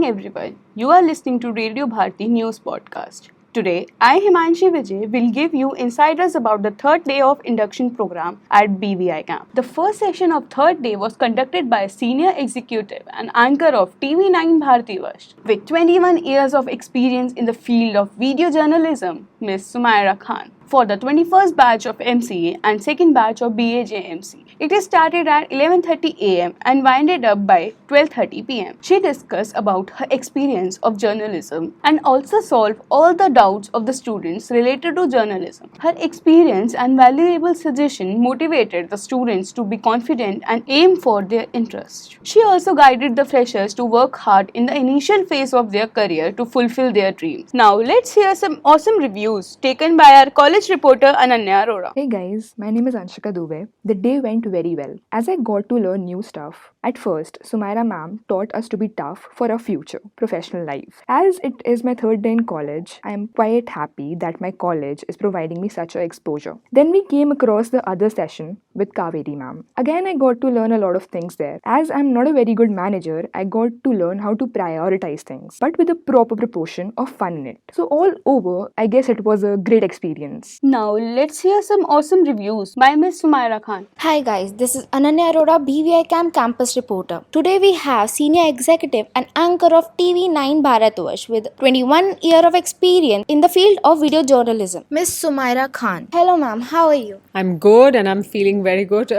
everyone. You are listening to Radio Bharati News Podcast. Today, I, Himanshi Vijay, will give you insiders about the third day of induction program at BVI camp. The first session of third day was conducted by a senior executive and anchor of TV9 Bharatvarsh with 21 years of experience in the field of video journalism, Ms.Sumairakhan, for the 21st batch of MCA and second batch of BAJMC. It started at 11:30 a.m. and winded up by 12:30 p.m. She discussed about her experience of journalism and also solved all the doubts of the students related to journalism. Her experience and valuable suggestion motivated the students to be confident and aim for their interest. She also guided the freshers to work hard in the initial phase of their career to fulfill their dreams. Now let's hear some awesome reviews taken by our college reporter Ananya Arora. Hey guys, my name is Anshika Dubey. The day went very well as I got to learn new stuff. At first, Sumaira ma'am taught us to be tough for our future professional life. As it is my third day in college, I am quite happy that my college is providing me such a exposure. Then we came across the other session with Cauvery ma'am. Again, I got to learn a lot of things there. As I'm not a very good manager, I got to learn how to prioritize things, but with a proper proportion of fun in it. So all over, I guess it was a great experience. Now let's hear some awesome reviews by Ms. Sumairakhan. Hi guys, this is Ananya Arora, BVI Camp Campus Reporter. Today we have Senior Executive and Anchor of TV9 Bharatvarsh with 21 years of experience in the field of video journalism, Ms. Sumairakhan. Hello ma'am, how are you? I'm good and I'm feeling very good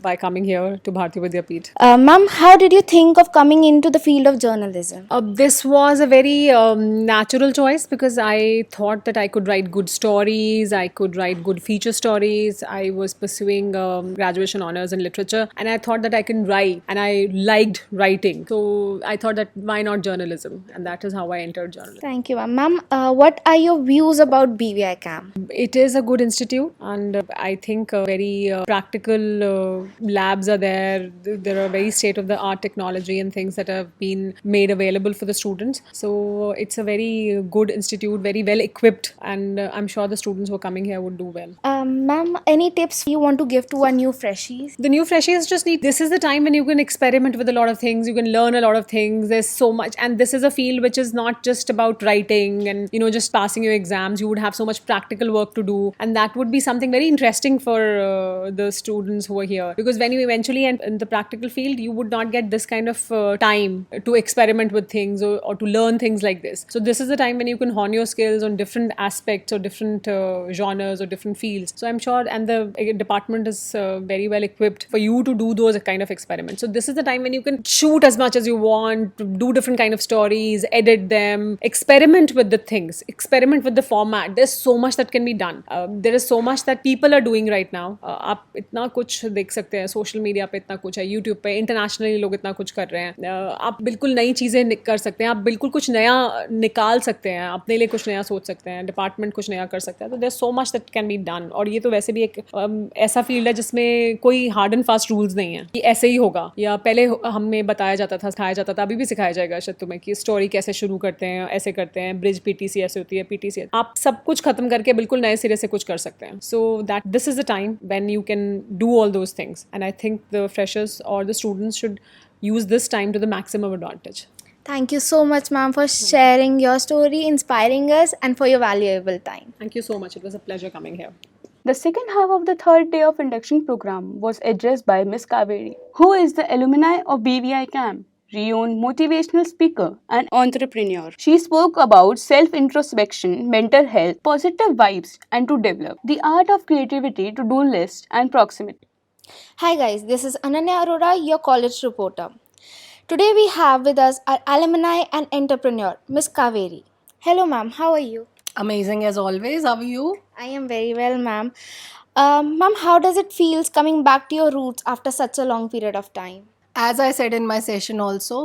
by coming here to Bharati Vidyapeeth. Ma'am, how did you think of coming into the field of journalism? This was a very natural choice because I thought that I could write good stories, I could write good feature stories. I was pursuing graduation honors in literature and I thought that I can write and I liked writing. So I thought that why not journalism, and that is how I entered journalism. Thank you ma'am. Ma'am, what are your views about BVI Camp? It is a good institute and I think very practical labs are there. There are very state-of-the-art technology and things that have been made available for the students. So it's a very good institute, very well equipped, and I'm sure the students who are coming here would do well. Ma'am, any tips you want to give to our new freshies? The new freshies just need, this is the time when you can experiment with a lot of things, you can learn a lot of things, there's so much, and this is a field which is not just about writing and just passing your exams. You would have so much practical work to do, and that would be something very interesting for the students who are here, because when you eventually enter in the practical field, you would not get this kind of time to experiment with things or to learn things like this. So this is the time when you can hone your skills on different aspects or different genres or different fields. So I'm sure, and the department is very well equipped for you to do those kind of experiments. So this is the time when you can shoot as much as you want, do different kind of stories, edit them, experiment with the things, experiment with the format. There's so much that can be done. There is so much that people are doing right now. आप इतना कुछ देख सकते हैं, social media पे इतना कुछ है, यूट्यूब पे इंटरनेशनली लोग इतना कुछ कर रहे हैं. आप बिल्कुल नई चीज़ें कर सकते हैं, आप बिल्कुल कुछ नया निकाल सकते हैं, अपने लिए कुछ नया सोच सकते हैं, डिपार्टमेंट कुछ नया कर सकता है. तो there so much that can be done. और ये तो वैसे भी एक ऐसा फील्ड है जिसमें कोई हार्ड एंड फास्ट रूल्स नहीं है कि ऐसे ही होगा, या पहले हमें बताया जाता था, सिखाया जाता था, अभी भी सिखाया जाएगा शायद तुम्हें कि स्टोरी कैसे शुरू करते हैं, ऐसे करते हैं, ब्रिज पीटीसी ऐसे होती है, पीटीसी. आप सब कुछ खत्म करके बिल्कुल नए सिरे से कुछ कर सकते हैं. So that this is the time when you can do all those things, and I think the freshers और the students should use this time to the maximum advantage. Thank you so much ma'am for sharing your story, inspiring us, and for your valuable time. Thank you so much. It was a pleasure coming here. The second half of the third day of induction program was addressed by Ms. Cauvery, who is the alumni of BVI camp, renowned motivational speaker and entrepreneur. She spoke about self-introspection, mental health, positive vibes, and to develop the art of creativity, to-do list, and proximity. Hi guys, this is Ananya Arora, your college reporter. Today we have with us our alumni and entrepreneur, Ms. Cauvery. Hello ma'am, how are you? Amazing as always. How are you? I am very well ma'am. Ma'am, how does it feel coming back to your roots after such a long period of time? As I said in my session also,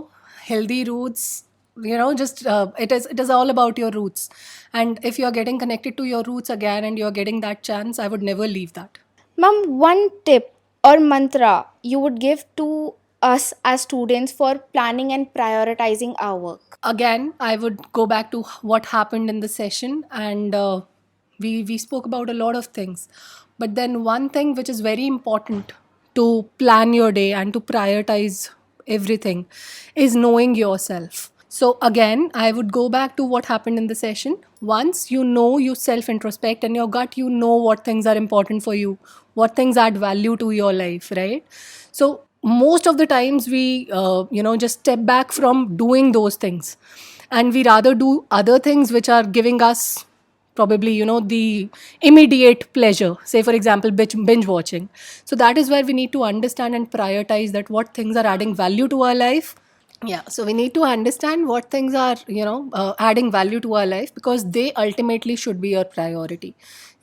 healthy roots, it is all about your roots. And if you're getting connected to your roots again and you're getting that chance, I would never leave that. Ma'am, one tip or mantra you would give to us as students for planning and prioritizing our work? Again, I would go back to what happened in the session, and we spoke about a lot of things. But then one thing which is very important to plan your day and to prioritize everything is knowing yourself. So again, I would go back to what happened in the session. Once you know, you self introspect, and your gut, you know what things are important for you, what things add value to your life, right? So most of the times we, just step back from doing those things, and we rather do other things which are giving us probably the immediate pleasure, say for example binge watching. So that is where we need to understand and prioritize that what things are adding value to our life. Yeah, so we need to understand what things are adding value to our life, because they ultimately should be your priority,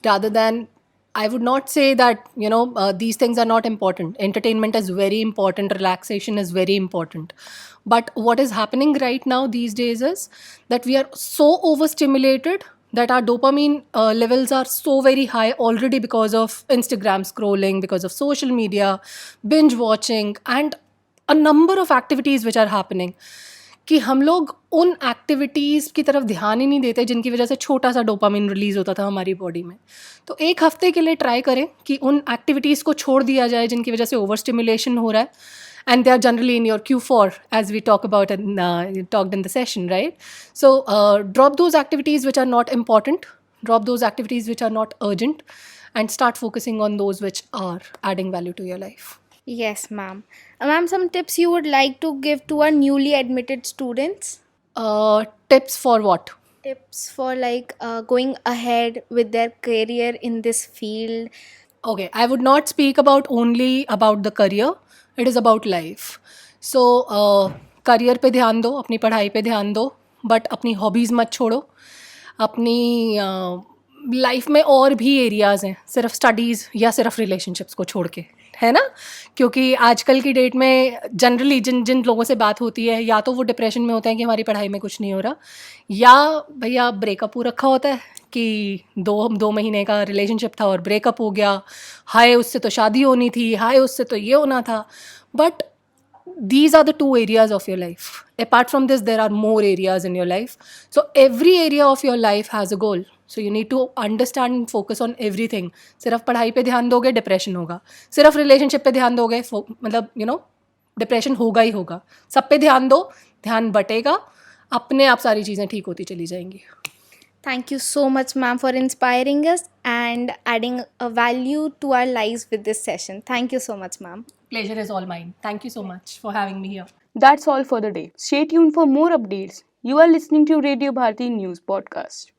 rather than, I would not say that these things are not important. Entertainment is very important, relaxation is very important, but what is happening right now these days is that we are so overstimulated that our dopamine levels are so very high already, because of Instagram scrolling, because of social media, binge watching, and a number of activities which are happening, कि हम लोग उन activities की तरफ ध्यान ही नहीं देते जिनकी वजह से छोटा सा डोपामिन रिलीज होता था हमारी बॉडी में. तो एक हफ्ते के लिए ट्राई करें कि उन एक्टिविटीज़ को छोड़ दिया जाए जिनकी वजह से ओवर स्टिमुलेशन हो रहा है, and they are generally in your Q4, as we talked in the session, right? So drop those activities which are not important, drop those activities which are not urgent, and start focusing on those which are adding value to your life. Yes, ma'am. Ma'am, some tips you would like to give to our newly admitted students? Tips for what? Tips for like going ahead with their career in this field. Okay, I would not speak only about the career. It is about life. So career पे ध्यान दो, अपनी पढ़ाई पे ध्यान दो, but अपनी hobbies मत छोड़ो. अपनी लाइफ में और भी एरियाज़ हैं, सिर्फ स्टडीज़ या सिर्फ रिलेशनशिप्स को छोड़ के, है ना? क्योंकि आजकल की डेट में जनरली जिन जिन लोगों से बात होती है, या तो वो डिप्रेशन में होते हैं कि हमारी पढ़ाई में कुछ नहीं हो रहा, या भैया ब्रेकअप हो रखा होता है कि 2 महीने का रिलेशनशिप था और ब्रेकअप हो गया, हाय उससे तो शादी होनी थी, हाय उससे तो ये होना था. But these are the 2 areas of your life. Apart from this, there are more areas in your life. So every area of your life has a goal. So you need to understand and focus on everything. सिर्फ पढ़ाई पे ध्यान दोगे depression होगा, सिर्फ relationship पे ध्यान दोगे मतलब डिप्रेशन होगा ही होगा. सब पे ध्यान दो, ध्यान बटेगा, अपने आप सारी चीज़ें ठीक होती चली जाएंगी. Thank you so much, ma'am, for inspiring us and adding a value to our lives with this session. Thank you so much, ma'am. Pleasure is all mine. Thank you so much for having me here. That's all for the day. Stay tuned for more updates. You are listening to Radio Bharati News Podcast.